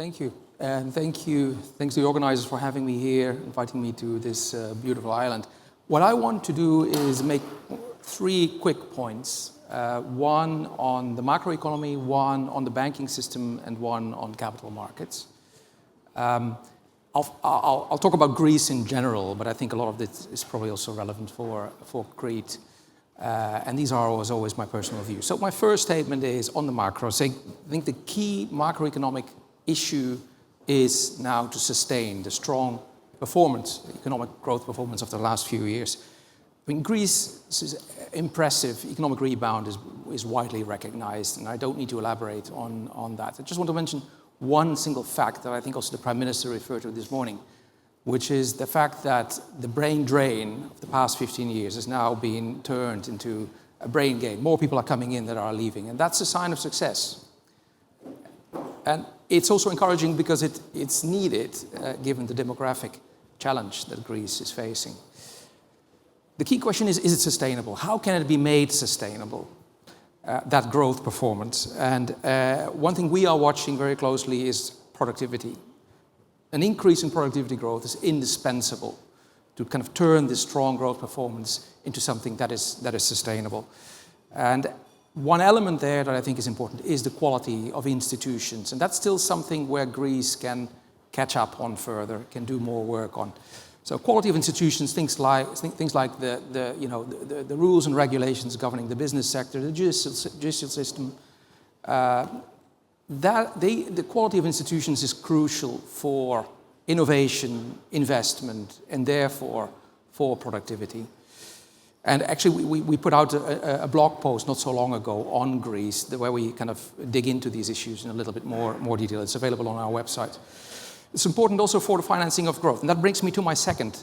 Thank you. And thanks to the organizers for having me here, inviting me to this beautiful island. What I want to do is make 3 quick points. One on the macroeconomy, one on the banking system, and one on capital markets. I'll talk about Greece in general, but I think a lot of this is probably also relevant for Crete. And these are, as always, my personal views. So my first statement is on the macro. I think the key macroeconomic issue is now to sustain the strong performance, economic growth performance of the last few years. I mean, Greece's impressive economic rebound is widely recognized, and I don't need to elaborate on that. I just want to mention one single fact that I think also the Prime Minister referred to this morning, which is the fact that the brain drain of the past 15 years is now being turned into a brain gain. More people are coming in than are leaving, and that's a sign of success. And it's also encouraging because it's needed, given the demographic challenge that Greece is facing. The key question is it sustainable? How can it be made sustainable, that growth performance? And one thing we are watching very closely is productivity. An increase in productivity growth is indispensable to kind of turn this strong growth performance into something that is sustainable. And one element there that I think is important is the quality of institutions. And that's still something where Greece can catch up on further, can do more work on. So quality of institutions, things like the rules and regulations governing the business sector, the judicial system, the quality of institutions is crucial for innovation, investment, and therefore for productivity. And actually, we put out a blog post not so long ago on Greece, where we kind of dig into these issues in a little bit more detail. It's available on our website. It's important also for the financing of growth. And that brings me to my second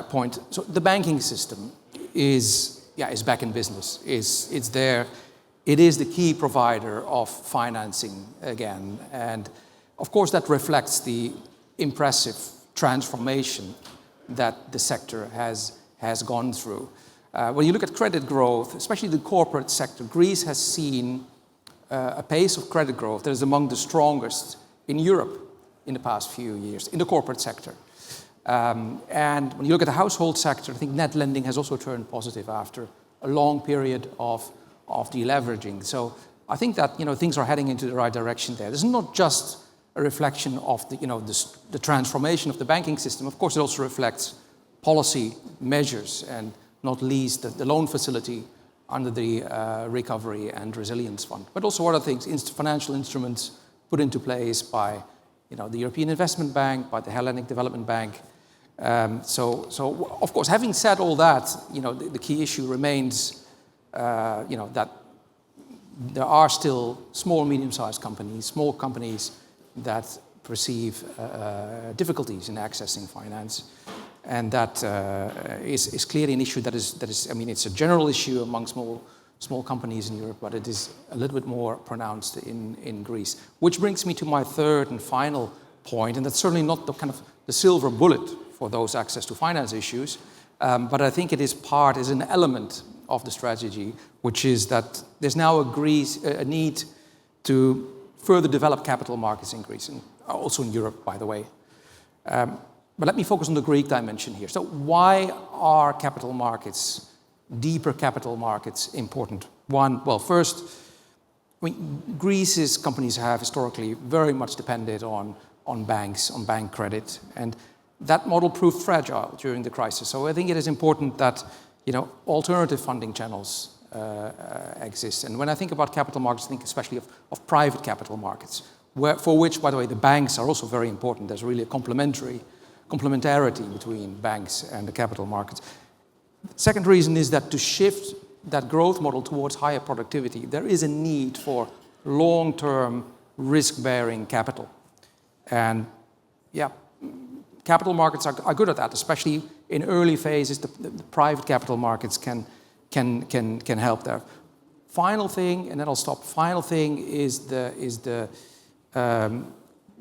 point. So the banking system is back in business. It's there. It is the key provider of financing again. And of course, that reflects the impressive transformation that the sector has gone through. When you look at credit growth, especially the corporate sector, Greece has seen a pace of credit growth that is among the strongest in Europe in the past few years, in the corporate sector. And when you look at the household sector, I think net lending has also turned positive after a long period of deleveraging. So I think that things are heading into the right direction there. This is not just a reflection of the transformation of the banking system. Of course, it also reflects policy measures, and not least the loan facility under the Recovery and Resilience Fund, but also other things, financial instruments put into place by the European Investment Bank, by the Hellenic Development Bank. So of course, having said all that, the key issue remains, that there are still small, medium-sized companies, small companies that perceive difficulties in accessing finance. And that is clearly an issue that is, I mean, it's a general issue among small companies in Europe, but it is a little bit more pronounced in Greece. Which brings me to my third and final point, and that's certainly not the silver bullet for those access to finance issues, but I think it is an element of the strategy, which is that there's now a need to further develop capital markets in Greece, and also in Europe, by the way. But let me focus on the Greek dimension here. So why are capital markets, deeper capital markets, important? First, Greece's companies have historically very much depended on banks, on bank credit, and that model proved fragile during the crisis. So I think it is important that alternative funding channels exist. And when I think about capital markets, I think especially of private capital markets, for which, by the way, the banks are also very important. There's really a complementarity between banks and the capital markets. Second reason is that to shift that growth model towards higher productivity, there is a need for long-term risk-bearing capital. And capital markets are good at that, especially in early phases. The private capital markets can help there. Final thing, and then I'll stop. Final thing is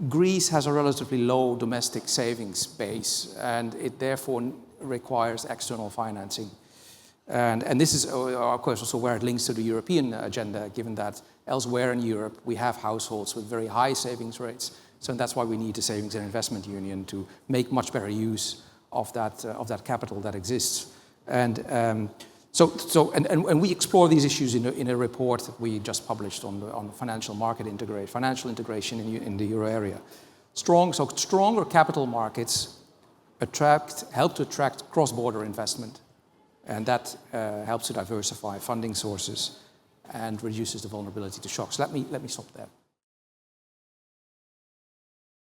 Greece has a relatively low domestic savings base, and it therefore requires external financing. And this is, of course, also where it links to the European agenda, given that elsewhere in Europe we have households with very high savings rates, So that's why we need a savings and investment union to make much better use of that capital that exists. And we explore these issues in a report that we just published on financial integration in the euro area. Stronger capital markets help to attract cross-border investment, and that helps to diversify funding sources and reduces the vulnerability to shocks. Let me stop there.